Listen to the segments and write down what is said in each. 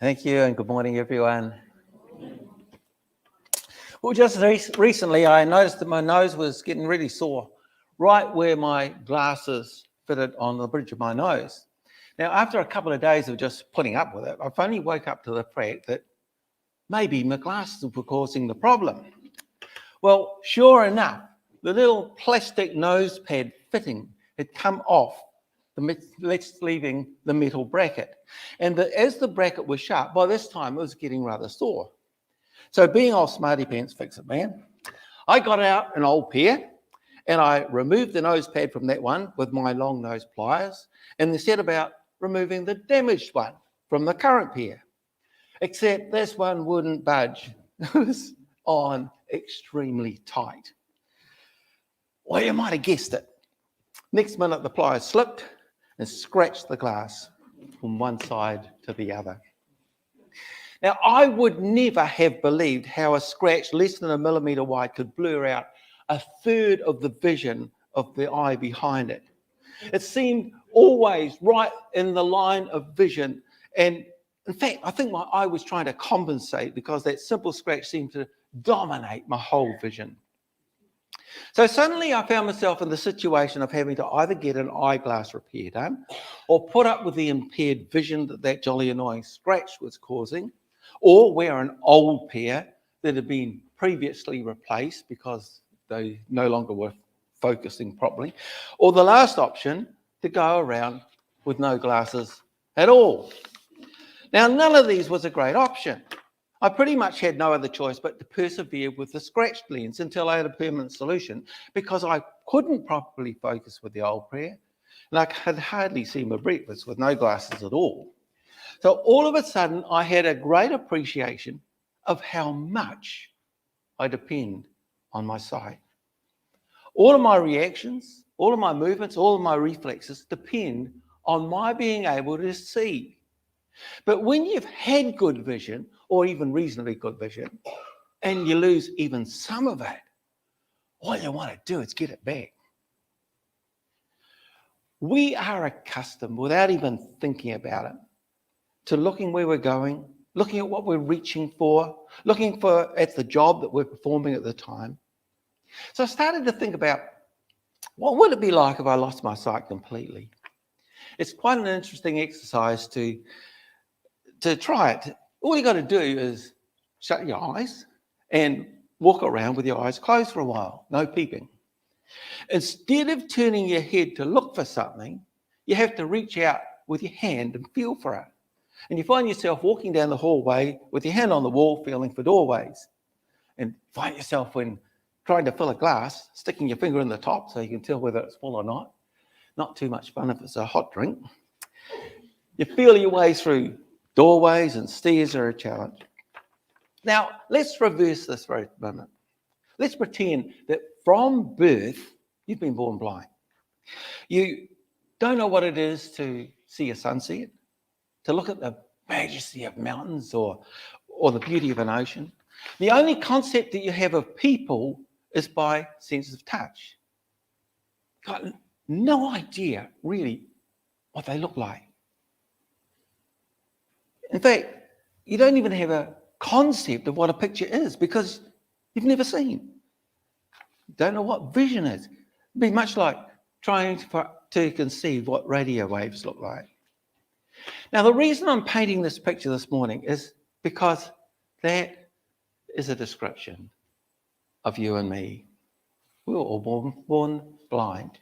Thank you, and good morning, everyone. Well, just recently, I noticed that my nose was getting really sore, right where my glasses fitted on the bridge of my nose. Now, after a couple of days of just putting up with it, I finally woke up to the fact that maybe my glasses were causing the problem. Well, sure enough, the little plastic nose pad fitting had come off, leaving the metal bracket. And as the bracket was sharp, by this time it was getting rather sore. So being old smarty pants fix it man, I got out an old pair and I removed the nose pad from that one with my long nose pliers and then set about removing the damaged one from the current pair. Except this one wouldn't budge. It was on extremely tight. Well, you might have guessed it. Next minute, the pliers slipped and scratched the glass from one side to the other. Now, I would never have believed how a scratch less than a millimetre wide could blur out a third of the vision of the eye behind it. It seemed always right in the line of vision. And in fact, I think my eye was trying to compensate because that simple scratch seemed to dominate my whole vision. So suddenly I found myself in the situation of having to either get an eyeglass repair done or put up with the impaired vision that jolly annoying scratch was causing, or wear an old pair that had been previously replaced because they no longer were focusing properly, or the last option, to go around with no glasses at all. Now, none of these was a great option. I pretty much had no other choice but to persevere with the scratched lens until I had a permanent solution, because I couldn't properly focus with the old pair and I could hardly see my breakfast with no glasses at all. So all of a sudden, I had a great appreciation of how much I depend on my sight. All of my reactions, all of my movements, all of my reflexes depend on my being able to see. But when you've had good vision, or even reasonably good vision, and you lose even some of it, all you want to do is get it back. We are accustomed, without even thinking about it, to looking where we're going, looking at what we're reaching for, looking at the job that we're performing at the time. So I started to think about, what would it be like if I lost my sight completely? It's quite an interesting exercise to try it. All you got to do is shut your eyes and walk around with your eyes closed for a while, no peeping. Instead of turning your head to look for something, you have to reach out with your hand and feel for it. And you find yourself walking down the hallway with your hand on the wall, feeling for doorways. And find yourself, when trying to fill a glass, sticking your finger in the top so you can tell whether it's full or not. Not too much fun if it's a hot drink. You feel your way through doorways, and stairs are a challenge. Now, let's reverse this for a moment. Let's pretend that from birth, you've been born blind. You don't know what it is to see a sunset, to look at the majesty of mountains or the beauty of an ocean. The only concept that you have of people is by sense of touch. Got no idea, really, what they look like. In fact, you don't even have a concept of what a picture is because you've never seen. You don't know what vision is. It'd be much like trying to conceive what radio waves look like. Now, the reason I'm painting this picture this morning is because that is a description of you and me. We were all born blind.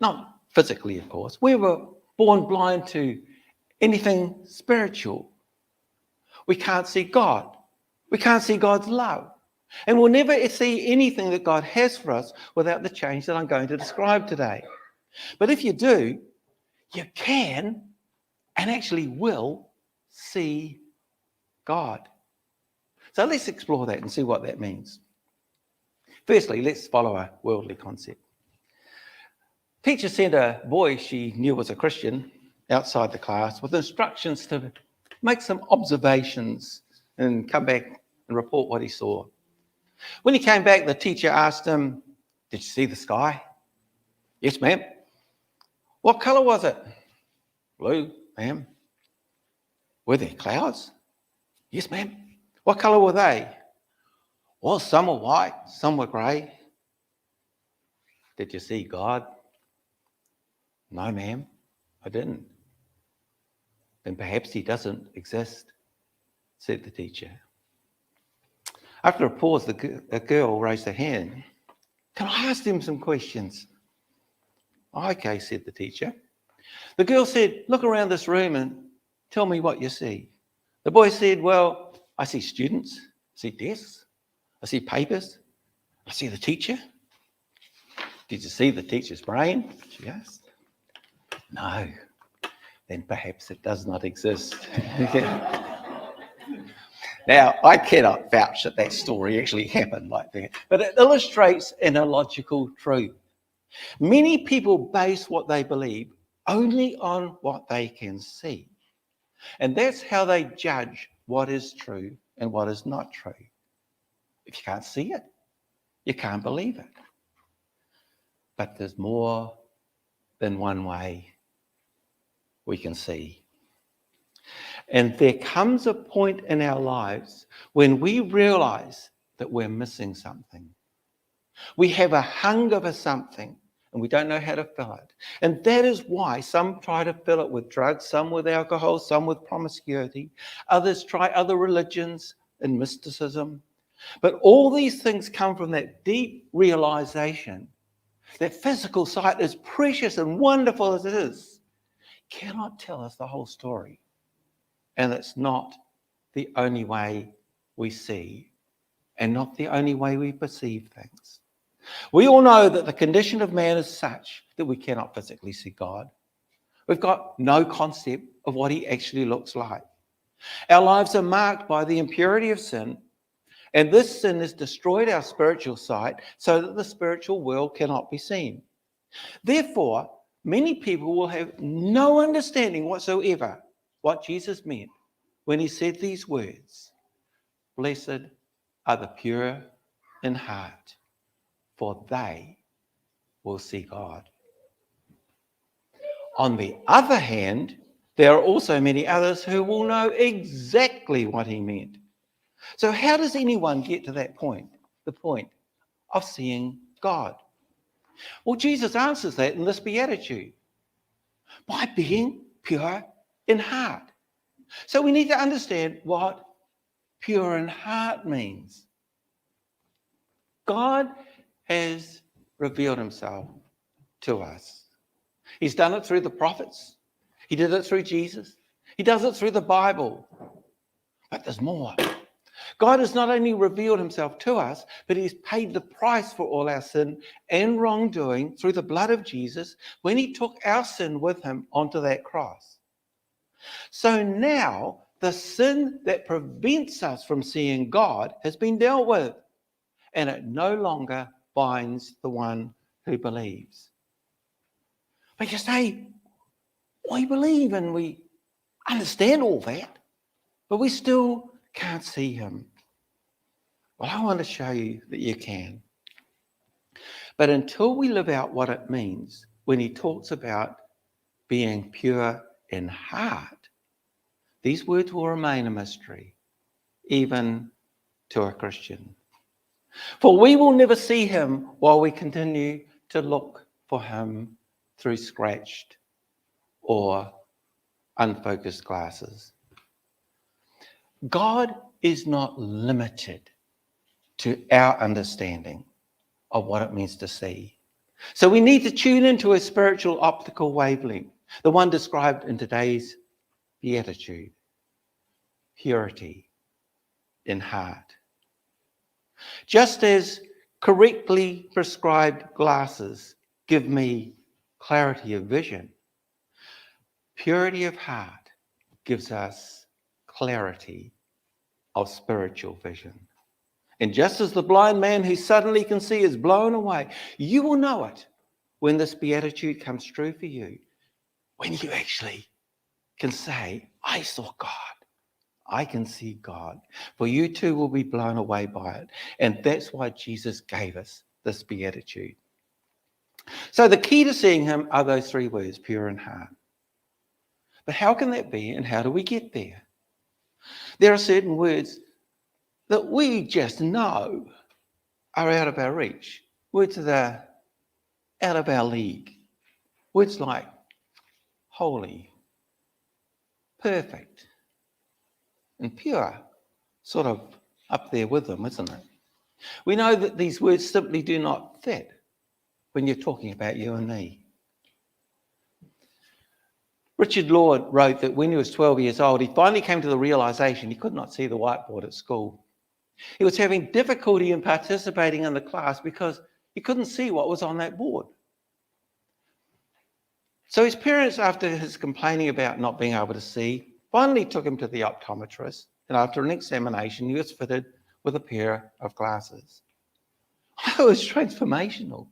Not physically, of course. We were born blind to anything spiritual. We can't see God. We can't see God's love. And we'll never see anything that God has for us without the change that I'm going to describe today. But if you do, you can and actually will see God. So let's explore that and see what that means. Firstly, let's follow a worldly concept. Teacher sent a boy she knew was a Christian outside the class with instructions to make some observations and come back and report what he saw. When he came back, the teacher asked him, "Did you see the sky?" "Yes, ma'am." "What colour was it?" "Blue, ma'am." Were there clouds? Yes, ma'am. What colour were they? Well, some were white, some were grey. Did you see God? No, ma'am, I didn't. Then perhaps he doesn't exist, said the teacher. After a pause, a girl raised her hand. Can I ask him some questions? Okay, said the teacher. The girl said, look around this room and tell me what you see. The boy said, well, I see students, I see desks, I see papers, I see the teacher. Did you see the teacher's brain? She asked. No. Then perhaps it does not exist. Now, I cannot vouch that story actually happened like that, but it illustrates an illogical truth. Many people base what they believe only on what they can see. And that's how they judge what is true and what is not true. If you can't see it, you can't believe it. But there's more than one way we can see. And there comes a point in our lives when we realize that we're missing something. We have a hunger for something and we don't know how to fill it. And that is why some try to fill it with drugs, some with alcohol, some with promiscuity. Others try other religions and mysticism. But all these things come from that deep realization that physical sight, as precious and wonderful as it is, cannot tell us the whole story. And it's not the only way we see and not the only way we perceive things. We all know that the condition of man is such that we cannot physically see God. We've got no concept of what he actually looks like. Our lives are marked by the impurity of sin, and this sin has destroyed our spiritual sight so that the spiritual world cannot be seen. Therefore, many people will have no understanding whatsoever what Jesus meant when he said these words, blessed are the pure in heart, for they will see God. On the other hand, there are also many others who will know exactly what he meant. So how does anyone get to that point, the point of seeing God? Well, Jesus answers that in this beatitude, by being pure in heart. So we need to understand what pure in heart means. God has revealed himself to us. He's done it through the prophets. He did it through Jesus. He does it through the Bible. But there's more. God has not only revealed himself to us, but he's paid the price for all our sin and wrongdoing through the blood of Jesus when he took our sin with him onto that cross. So now the sin that prevents us from seeing God has been dealt with, and it no longer binds the one who believes. But you say, we believe and we understand all that, but we still can't see him. Well, I want to show you that you can. But until we live out what it means when he talks about being pure in heart, these words will remain a mystery, even to a Christian. For we will never see him while we continue to look for him through scratched or unfocused glasses. God is not limited to our understanding of what it means to see. So we need to tune into a spiritual optical wavelength, the one described in today's beatitude, purity in heart. Just as correctly prescribed glasses give me clarity of vision, purity of heart gives us clarity of spiritual vision. And just as the blind man who suddenly can see is blown away, you will know it when this beatitude comes true for you, when you actually can say, I saw God. I can see God. For you too will be blown away by it. And that's why Jesus gave us this beatitude. So the key to seeing him are those three words, pure in heart. But how can that be and how do we get there? There are certain words that we just know are out of our reach. Words that are out of our league. Words like holy, perfect, and pure, sort of up there with them, isn't it? We know that these words simply do not fit when you're talking about you and me. Richard Lord wrote that when he was 12 years old, he finally came to the realization he could not see the whiteboard at school. He was having difficulty in participating in the class because he couldn't see what was on that board. So his parents, after his complaining about not being able to see, finally took him to the optometrist, and after an examination, he was fitted with a pair of glasses. It was transformational.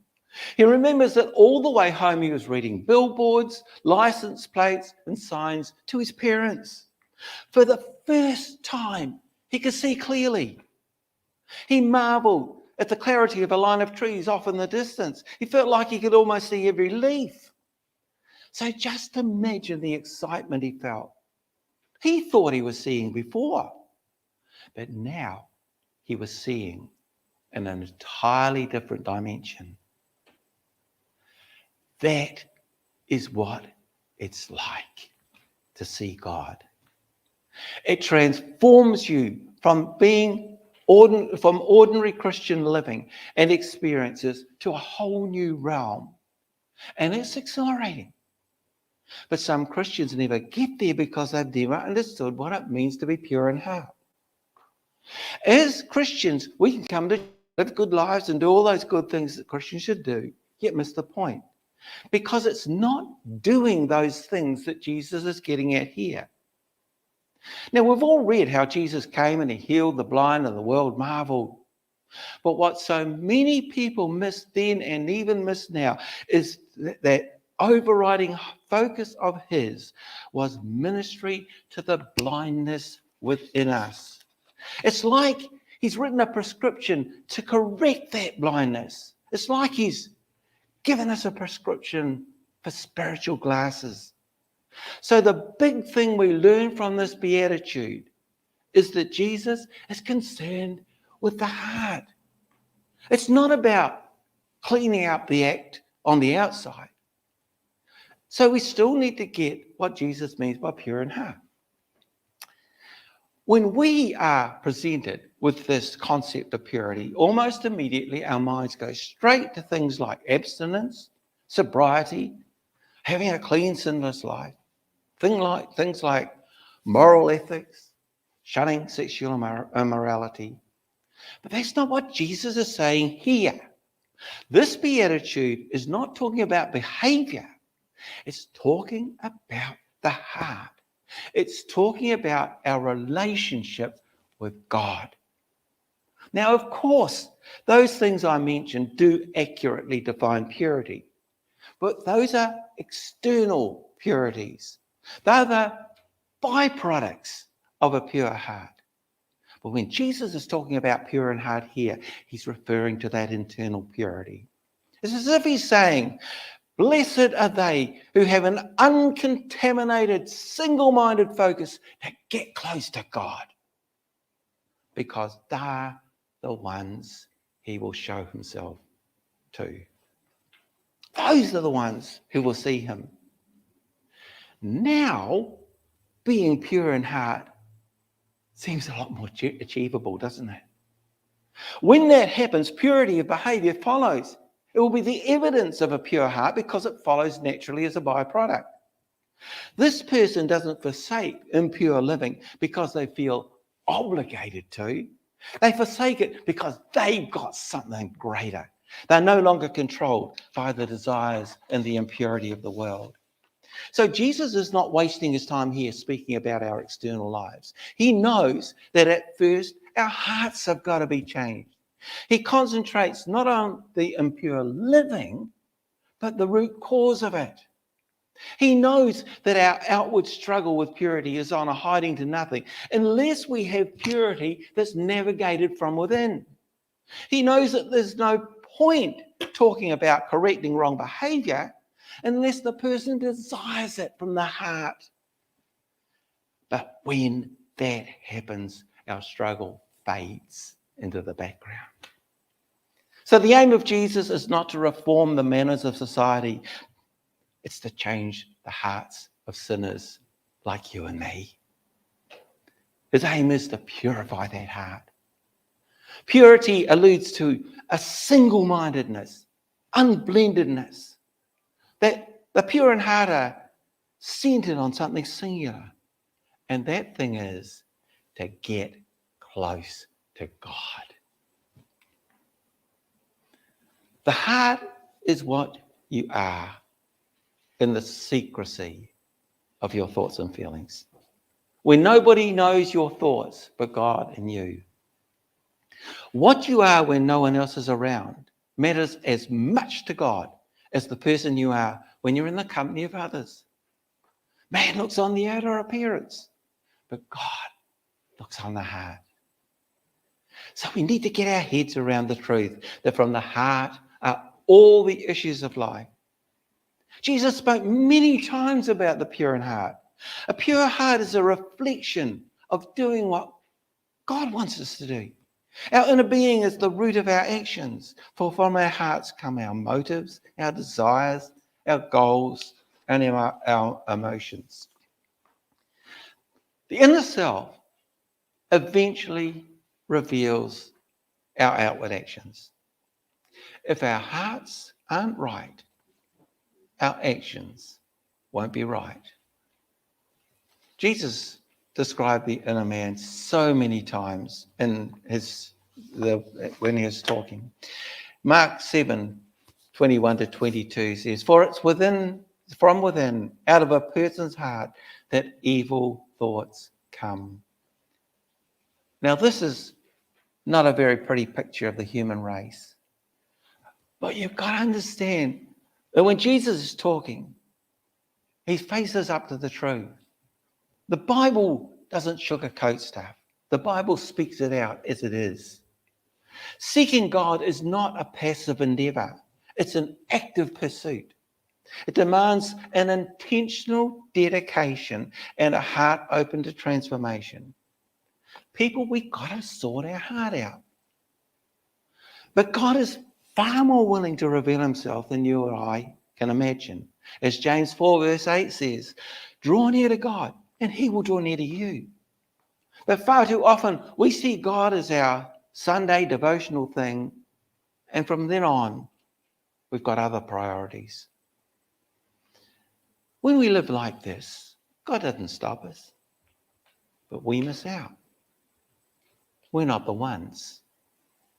He remembers that all the way home he was reading billboards, license plates, and signs to his parents. For the first time, he could see clearly. He marveled at the clarity of a line of trees off in the distance. He felt like he could almost see every leaf. So just imagine the excitement he felt. He thought he was seeing before, but now he was seeing in an entirely different dimension. That is what it's like to see God. It transforms you from being ordinary Christian living and experiences to a whole new realm. And it's exhilarating. But some Christians never get there because they've never understood what it means to be pure in heart. As Christians, we can come to live good lives and do all those good things that Christians should do, yet miss the point. Because it's not doing those things that Jesus is getting at here. Now, we've all read how Jesus came and he healed the blind and the world marveled. But what so many people miss then and even miss now is that overriding focus of his was ministry to the blindness within us. It's like he's written a prescription to correct that blindness. It's like he's given us a prescription for spiritual glasses. So the big thing we learn from this beatitude is that Jesus is concerned with the heart. It's not about cleaning up the act on the outside. So we still need to get what Jesus means by pure in heart. When we are presented with this concept of purity, almost immediately our minds go straight to things like abstinence, sobriety, having a clean, sinless life, things like moral ethics, shunning sexual immorality. But that's not what Jesus is saying here. This beatitude is not talking about behavior. It's talking about the heart. It's talking about our relationship with God. Now, of course, those things I mentioned do accurately define purity, but those are external purities. They're the byproducts of a pure heart. But when Jesus is talking about pure in heart here, he's referring to that internal purity. It's as if he's saying, blessed are they who have an uncontaminated, single-minded focus to get close to God, because they're the ones he will show himself to. Those are the ones who will see him. Now, being pure in heart seems a lot more achievable, doesn't it? When that happens, purity of behavior follows. It will be the evidence of a pure heart because it follows naturally as a byproduct. This person doesn't forsake impure living because they feel obligated to. They forsake it because they've got something greater. They're no longer controlled by the desires and the impurity of the world. So Jesus is not wasting his time here speaking about our external lives. He knows that at first our hearts have got to be changed. He concentrates not on the impure living, but the root cause of it. He knows that our outward struggle with purity is on a hiding to nothing unless we have purity that's navigated from within. He knows that there's no point talking about correcting wrong behavior unless the person desires it from the heart. But when that happens, our struggle fades into the background. So the aim of Jesus is not to reform the manners of society. It's to change the hearts of sinners like you and me. His aim is to purify that heart. Purity alludes to a single-mindedness, unblendedness. That the pure in heart are centered on something singular. And that thing is to get close to God. The heart is what you are in the secrecy of your thoughts and feelings. When nobody knows your thoughts but God and you. What you are when no one else is around matters as much to God as the person you are when you're in the company of others. Man looks on the outer appearance, but God looks on the heart. So we need to get our heads around the truth that from the heart are all the issues of life. Jesus spoke many times about the pure in heart. A pure heart is a reflection of doing what God wants us to do. Our inner being is the root of our actions, for from our hearts come our motives, our desires, our goals, and our emotions. The inner self eventually reveals our outward actions. If our hearts aren't right, our actions won't be right. Jesus described the inner man so many times in when he was talking. Mark 7:21-22 says, "For it's from within, out of a person's heart, that evil thoughts come." Now, this is not a very pretty picture of the human race. But you've got to understand that when Jesus is talking, he faces up to the truth. The Bible doesn't sugarcoat stuff. The Bible speaks it out as it is. Seeking God is not a passive endeavor. It's an active pursuit. It demands an intentional dedication and a heart open to transformation. People, we've got to sort our heart out. But God is far more willing to reveal himself than you or I can imagine. As James 4:8 says, draw near to God and he will draw near to you. But far too often we see God as our Sunday devotional thing, and from then on we've got other priorities. When we live like this, God doesn't stop us, but we miss out. We're not the ones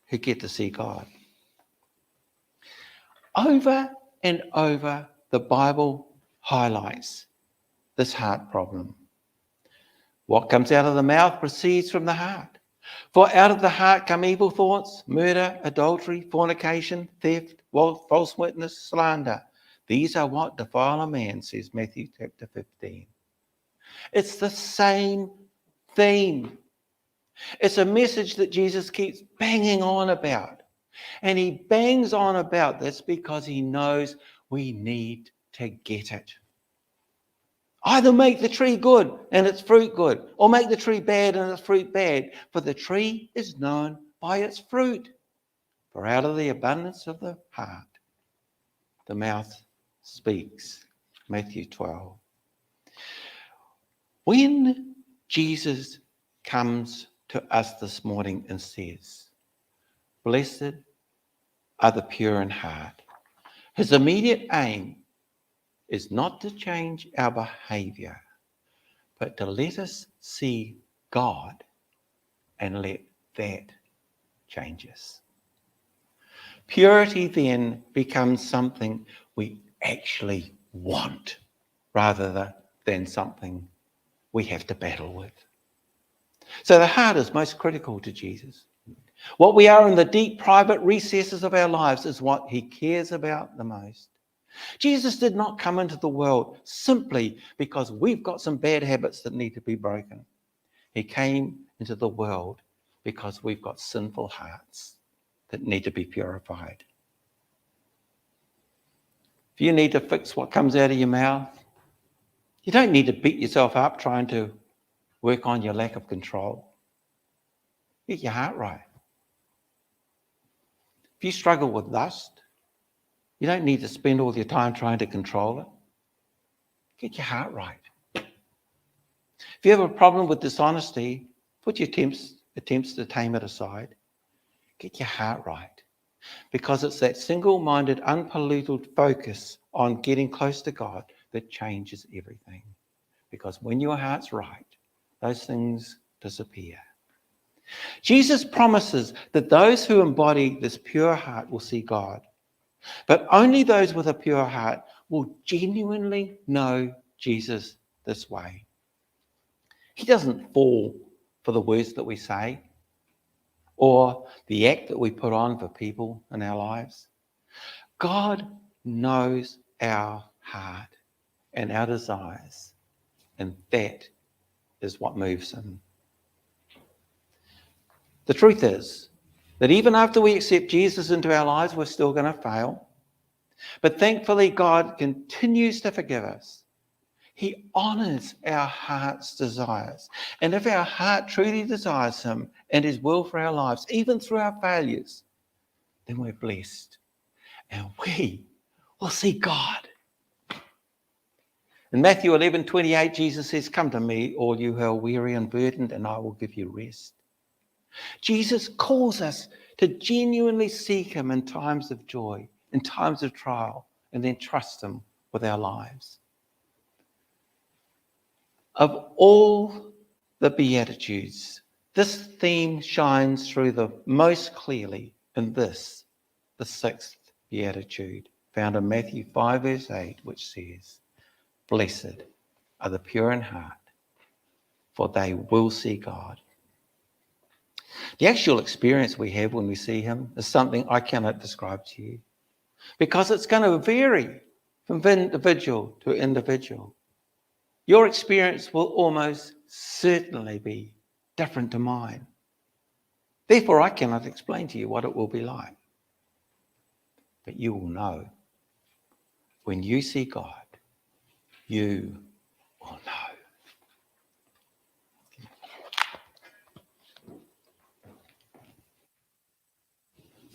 who get to see God. Over and over, the Bible highlights this heart problem. What comes out of the mouth proceeds from the heart. For out of the heart come evil thoughts, murder, adultery, fornication, theft, false witness, slander. These are what defile a man, says Matthew chapter 15. It's the same theme. It's a message that Jesus keeps banging on about. And he bangs on about this because he knows we need to get it. Either make the tree good and its fruit good, or make the tree bad and its fruit bad. For the tree is known by its fruit. For out of the abundance of the heart, the mouth speaks. Matthew 12. When Jesus comes to us this morning and says, blessed are the pure in heart, his immediate aim is not to change our behavior, but to let us see God and let that change us. Purity then becomes something we actually want rather than something we have to battle with. So the heart is most critical to Jesus. What we are in the deep private recesses of our lives is what he cares about the most. Jesus did not come into the world simply because we've got some bad habits that need to be broken. He came into the world because we've got sinful hearts that need to be purified. If you need to fix what comes out of your mouth, you don't need to beat yourself up trying to Work on your lack of control. Get your heart right. If you struggle with lust, you don't need to spend all your time trying to control it. Get your heart right. If you have a problem with dishonesty, put your attempts to tame it aside. Get your heart right. Because it's that single-minded, unpolluted focus on getting close to God that changes everything. Because when your heart's right, those things disappear. Jesus promises that those who embody this pure heart will see God. But only those with a pure heart will genuinely know Jesus this way. He doesn't fall for the words that we say or the act that we put on for people in our lives. God knows our heart and our desires, and that is what moves him. The truth is that even after we accept Jesus into our lives, we're still going to fail. But thankfully, God continues to forgive us. He honours our heart's desires. And if our heart truly desires him and his will for our lives, even through our failures, then we're blessed. And we will see God. In Matthew 11:28, Jesus says, "Come to me, all you who are weary and burdened, and I will give you rest." Jesus calls us to genuinely seek him in times of joy, in times of trial, and then trust him with our lives. Of all the beatitudes, this theme shines through the most clearly in this, the sixth beatitude, found in Matthew 5 verse 8, which says, "Blessed are the pure in heart, for they will see God." The actual experience we have when we see him is something I cannot describe to you, because it's going to vary from individual to individual. Your experience will almost certainly be different to mine. Therefore, I cannot explain to you what it will be like. But you will know when you see God, you will